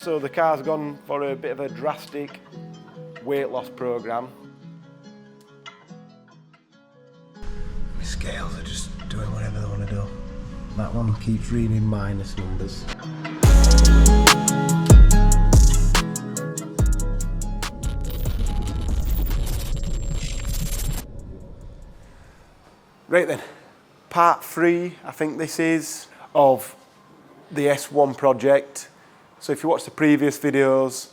So the car's gone for a bit of a drastic weight loss programme. My scales are just doing whatever they want to do. That one keeps reading minus numbers. Right then, part 3, I think this is, of the S1 project. So if you watch the previous videos,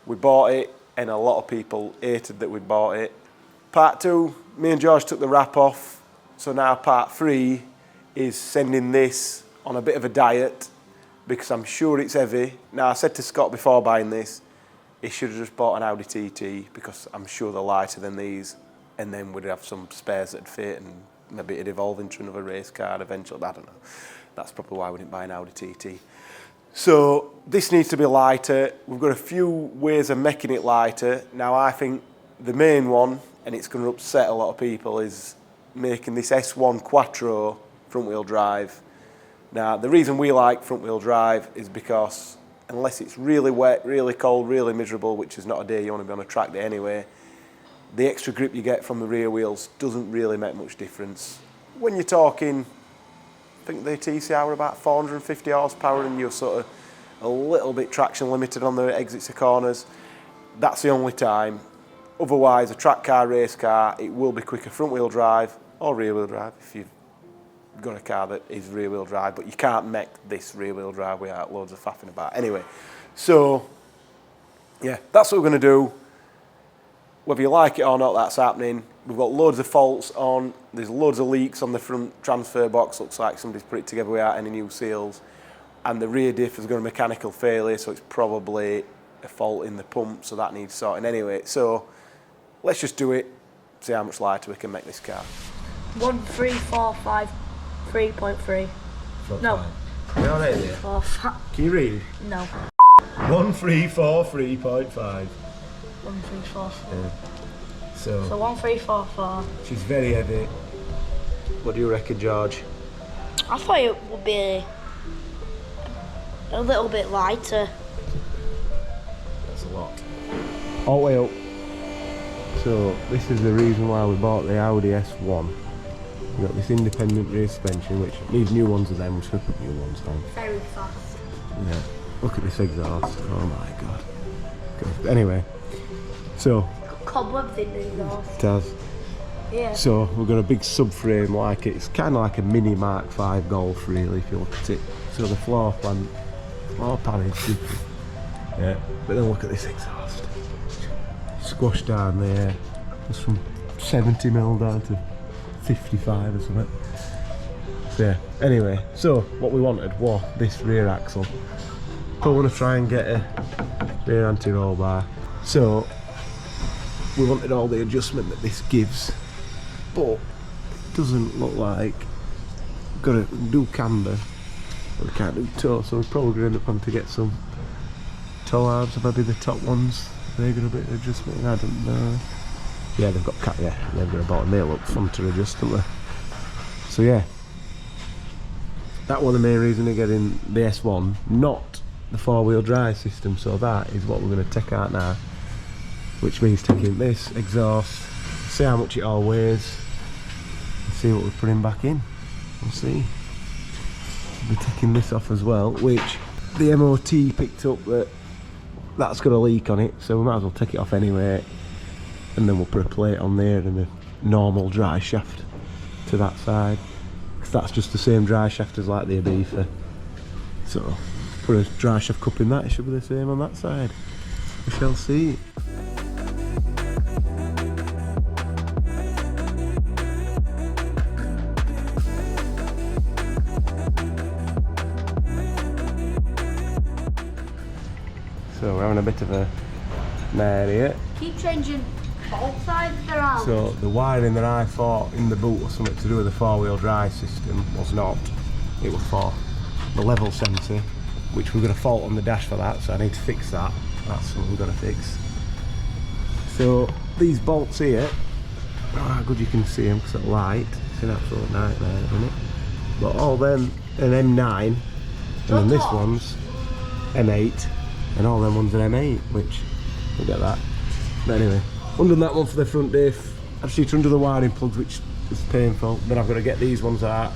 we bought it and a lot of people hated that we bought it. Part 2, me and George took the wrap off. So now part 3 is sending this on a bit of a diet because I'm sure it's heavy. Now I said to Scott before buying this, he should have just bought an Audi TT because I'm sure they're lighter than these, and then we'd have some spares that'd fit and maybe it'd evolve into another race car eventually, I don't know. That's probably why we didn't buy an Audi TT. So this needs to be lighter. We've got a few ways of making it lighter. Now I think the main one, and it's going to upset a lot of people, is making this S1 Quattro front wheel drive. Now the reason we like front wheel drive is because unless it's really wet, really cold, really miserable, which is not a day you want to be on a track day anyway, the extra grip you get from the rear wheels doesn't really make much difference. When you're talking, I think the TCR were about 450 horsepower and you're sort of a little bit traction limited on the exits of corners, that's the only time. Otherwise, a track car, race car, it will be quicker front wheel drive or rear wheel drive if you've got a car that is rear wheel drive, but you can't make this rear wheel drive without loads of faffing about. Anyway, so yeah, that's what we're going to do. Whether you like it or not, that's happening. We've got loads of faults on. There's loads of leaks on the front transfer box. Looks like somebody's put it together without any new seals. And the rear diff has got a mechanical failure, so it's probably a fault in the pump, so that needs sorting anyway. So let's just do it, see how much lighter we can make this car. 13453.3. No. You're all right there? Can you read? No. 1343.5. 1344. Yeah. So 1344. she's very heavy. What do you reckon, George? I thought it would be a little bit lighter. That's a lot. Oh, way up. So this is the reason why we bought the Audi S1. We've got this independent rear suspension, which needs new ones of them, which we put new ones on. Very fast. Yeah. Look at this exhaust. Oh my god. Good. Anyway, so Cobwebs in the exhaust. it has. Yeah. So we've got a big subframe like it. It's kind of like a mini Mark 5 Golf really, if you look at it. So the floor pan is super. Yeah. But then look at this exhaust. Squashed down there. It's from 70mm down to 55 or something. So yeah. Anyway, so what we wanted was this rear axle. I want to try and get a rear anti-roll bar. So we wanted all the adjustment that this gives, but it doesn't look like we've got to do camber, but we can't do toe, so we're probably going to end up having to get some toe arms, or maybe the top ones, they're going to be adjustment, I don't know. Yeah, they've got they've got a bottom, they look fun to adjust, don't they? So yeah, that was the main reason of getting the S1, not the 4-wheel drive system, so that is what we're going to take out now, which means taking this exhaust, see how much it all weighs, and see what we're putting back in. We'll see. We'll be taking this off as well, which the MOT picked up that's got a leak on it, so we might as well take it off anyway, and then we'll put a plate on there and a normal dry shaft to that side, because that's just the same dry shaft as like the Ibiza. So put a dry shaft cup in that, it should be the same on that side. We shall see. So we're having a bit of a mare here. Keep changing bolt sides around. So the wiring that I thought in the boot was something to do with the 4-wheel drive system was not. It was for the level sensor, which we've got a fault on the dash for that, so I need to fix that. That's what we've got to fix. So these bolts here, how good you can see them because of the light. It's an absolute nightmare, isn't it? But all them an M9, and then this one's M8, and all them ones are M8, which we'll get that. But anyway, undone that one for the front diff. I just need to undo the wiring plugs, which is painful. Then I've got to get these ones out,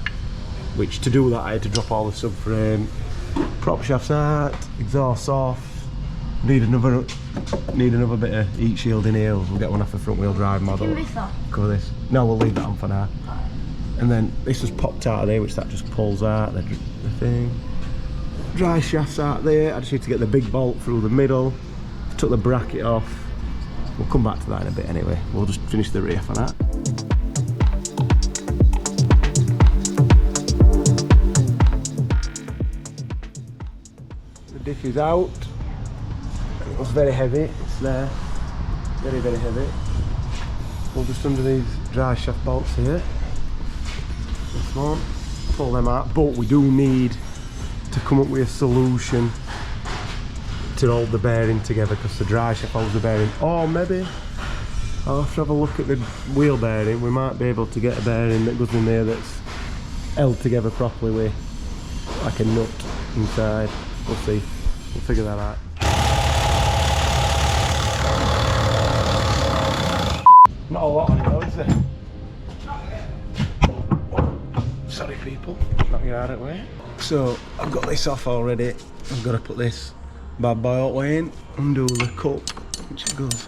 which to do that I had to drop all the subframe, prop shafts out, exhaust off. Need another bit of heat shield in here. We'll get one off the front wheel drive model. Cover this. No, we'll leave that on for now. And then this was popped out of there, which that just pulls out the thing. Dry shafts out there. I just need to get the big bolt through the middle. Took the bracket off. We'll come back to that in a bit anyway. We'll just finish the rear for that. The diff is out. It was very heavy. It's there. Very, very heavy. We'll just undo these dry shaft bolts here. This one. Pull them out. But we do need to come up with a solution to hold the bearing together, because the dry shaft holds the bearing. Or maybe I'll have to have a look at the wheel bearing. We might be able to get a bearing that goes in there that's held together properly with like a nut inside. We'll see. We'll figure that out. Not a lot on it though, is there? Sorry people, knock your out of the way. So I've got this off already. I've got to put this bad boy all the way in, undo the cup, which goes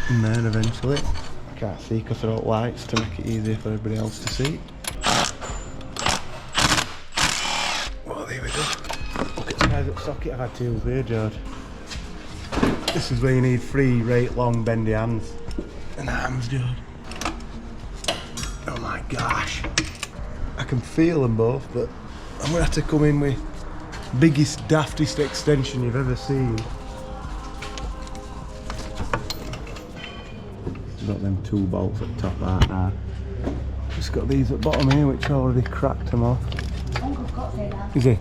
in there eventually. I can't see because there are lights to make it easier for everybody else to see. Well, there we go. Look at the size of the socket I've had to use there, George. This is where you need 3 right long bendy hands. And arms, George. Oh my gosh. I can feel them both, but I'm gonna have to come in with biggest, daftest extension you've ever seen. Got them 2 bolts at the top right now. Just got these at the bottom here, which already cracked them off. Uncle's got there now. Is it?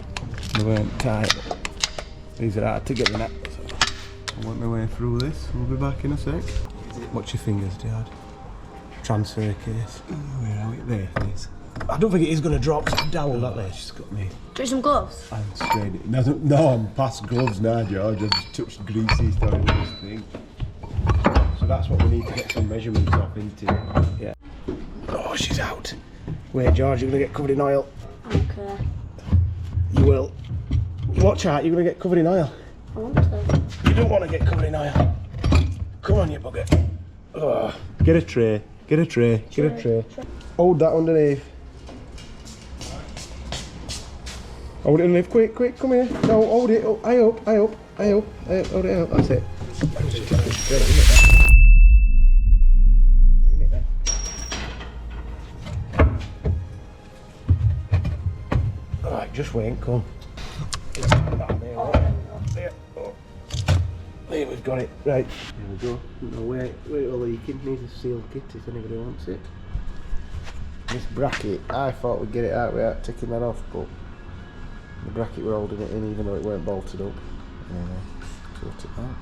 They weren't tight. These are hard to get in at. I'll work my way through this. We'll be back in a sec. Watch your fingers, Dad. Transfer case. Where are we? There it is. I don't think it is going to drop. It's down that way. She's got me. Do some gloves? I'm straight. No, I'm past gloves now, George. I've just touched the greasy stuff in this thing. So that's what we need to get some measurements off into. Yeah. Oh, she's out. Wait, George, you're going to get covered in oil. Okay. You will. Watch out, you're going to get covered in oil. I want to. You don't want to get covered in oil. Come on, you bugger. Oh. Get a tray. Get a tray. Get a tray. Hold that underneath. Hold it underneath. Quick, quick. Come here. No, hold it. Oh, I hope. Hold it out. That's it. Just keep it straight, isn't it there? Alright, just wait. Come. There, we've got it. Right. Here we go. No, wait, we're leaking. Needs a seal kit if anybody wants it. This bracket, I thought we'd get it out without taking that off, but the bracket we're holding it in even though it weren't bolted up. Anyway, sort it out.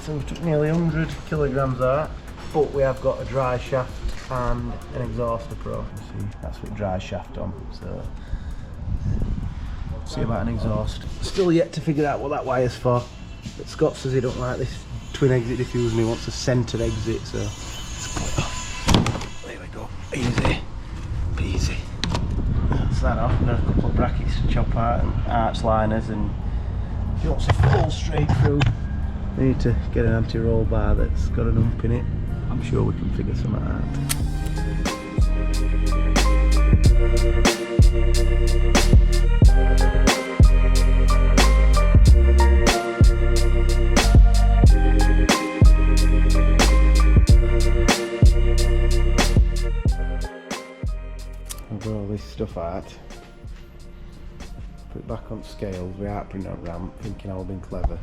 So we took nearly 100 kilograms out, but we have got a dry shaft and an exhauster pro. See, that's with dry shaft on, so see about an exhaust. Still yet to figure out what that wire's for, but Scott says he don't like this twin exit diffuser and he wants a centre exit, so let's pull it off. There we go, easy peasy. That's that off. Got a couple of brackets to chop out and arch liners, and if he wants a full straight through, we need to get an anti-roll bar that's got an ump in it. I'm sure we can figure something out. I'll draw all this stuff out. Put it back on scales. We are printing on ramp, thinking I've been clever.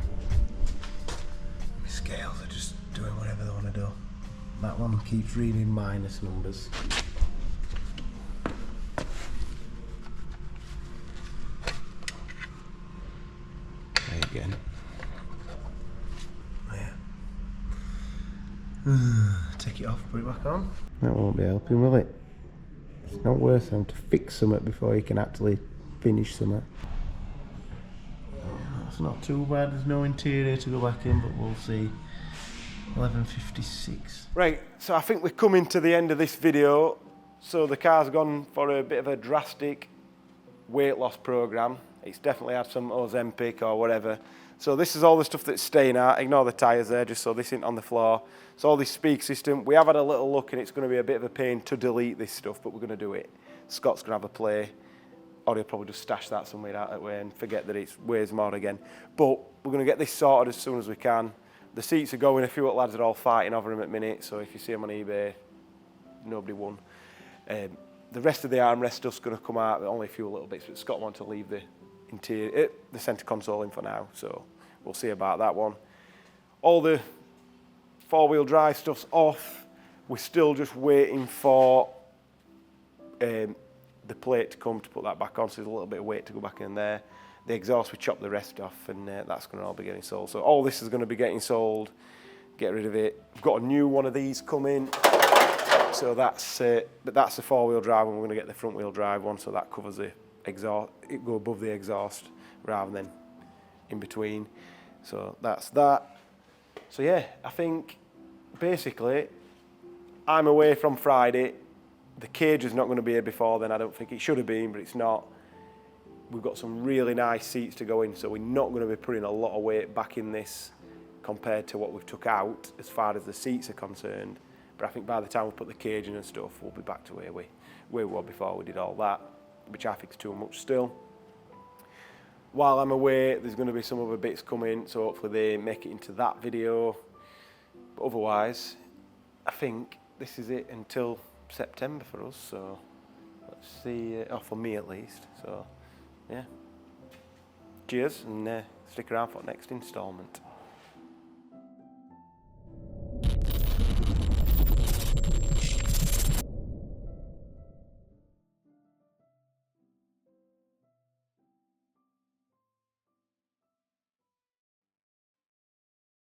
Scales are just doing whatever they want to do. That one keeps reading minus numbers. take it off, put it back on. That won't be helping, will it? It's not worth having to fix something before you can actually finish something. That's not too bad, there's no interior to go back in, but we'll see. 11:56. Right, so I think we're coming to the end of this video. So the car's gone for a bit of a drastic weight loss program. It's definitely had some Ozempic or whatever. So this is all the stuff that's staying out. Ignore the tyres there, just so this isn't on the floor. So all this speak system, we have had a little look and it's going to be a bit of a pain to delete this stuff, but we're going to do it. Scott's going to have a play, or he'll probably just stash that somewhere out that way and forget that it weighs more again. But we're going to get this sorted as soon as we can. The seats are going, a few of the lads are all fighting over them at the minute, so if you see them on eBay, nobody won. The rest of the armrest stuff's going to come out, only a few little bits, but Scott wanted to leave the interior, the centre console in for now, so we'll see about that one. All the four-wheel drive stuff's off. We're still just waiting for the plate to come to put that back on, so there's a little bit of weight to go back in there. The exhaust, we chopped the rest off, and that's going to all be getting sold. So all this is going to be getting sold, get rid of it. We've got a new one of these coming, so that's, but that's the four-wheel drive one. We're going to get the front-wheel drive one, so that covers the exhaust, it go above the exhaust rather than in between. So that's that. So yeah, I think basically I'm away from Friday. The cage is not going to be here before then. I don't think it should have been, but it's not. We've got some really nice seats to go in, so we're not going to be putting a lot of weight back in this compared to what we've took out as far as the seats are concerned. But I think by the time we put the cage in and stuff, we'll be back to where we were before we did all that, which I think is too much still. While I'm away, there's going to be some other bits coming, so hopefully they make it into that video. But otherwise, I think this is it until September for us, so let's see, for me at least. So yeah, cheers, and stick around for the next instalment.